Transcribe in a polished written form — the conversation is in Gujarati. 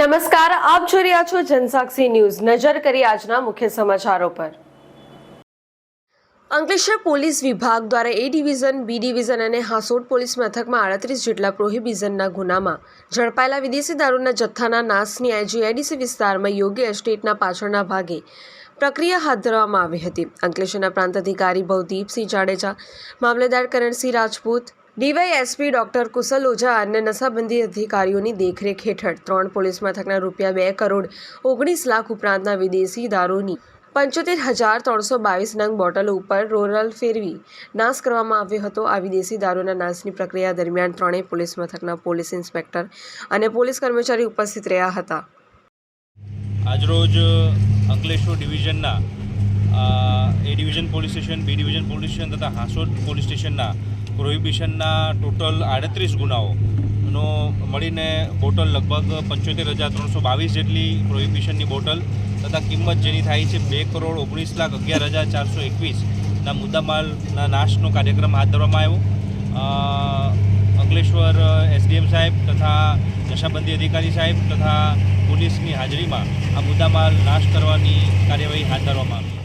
નમસ્કાર, આપ જોઈ રહ્યા છો જનસાક્ષી ન્યૂઝ। નજર કરી આજના મુખ્ય સમાચારો પર। અંકલેશ્વર પોલીસ વિભાગ દ્વારા એ ડિવિઝન, બી ડિવિઝન અને હાસોટ પોલીસ મથકમાં 38 જેટલા પ્રોહિબિશનના ગુનામાં ઝડપાયેલા વિદેશી દારૂના જથ્થાના નાશની જીઆઈડીસી વિસ્તારમાં યોગી એસ્ટેટના પાછળના ભાગે પ્રક્રિયા હાથ ધરવામાં આવી હતી। અંકલેશ્વરના પ્રાંત અધિકારી ભવદીપસિંહ જાડેજા, મામલેદાર કરણસિંહ રાજપૂત, ડીવાયએસપી ડોક્ટર કુશલ ઓઝા અને નશાબંધી અધિકારીઓની દેખરેખ હેઠળ 3 પોલીસ મથકના ₹2 કરોડ 19 લાખ ઉપરાંતના વિદેશી દારૂની 75,322 નંગ બોટલો ઉપર રોલર ફેરવી નાશ કરવામાં આવ્યો હતો। આ વિદેશી દારૂના નાશની પ્રક્રિયા દરમિયાન 3 પોલીસ મથકના પોલીસ ઇન્સ્પેક્ટર અને પોલીસ કર્મચારી ઉપસ્થિત રહ્યા હતા। આજરોજ અંકલેશ્વર ડિવિઝનના A division police station, B division police station તથા હાસોટ પોલીસ સ્ટેશનના પ્રોહિબિશનના ટોટલ 38 ગુનાઓનો મળીને બોટલ લગભગ 75,322 જેટલી પ્રોહિબિશનની બોટલ તથા કિંમત જેની થાય છે ₹2,19,11,421ના મુદ્દામાલના નાશનો કાર્યક્રમ હાથ ધરવામાં આવ્યો। અંકલેશ્વર એસડીએમ સાહેબ તથા નશાબંધી અધિકારી સાહેબ તથા પોલીસની હાજરીમાં આ મુદ્દામાલ નાશ કરવાની કાર્યવાહી હાથ ધરવામાં આવી।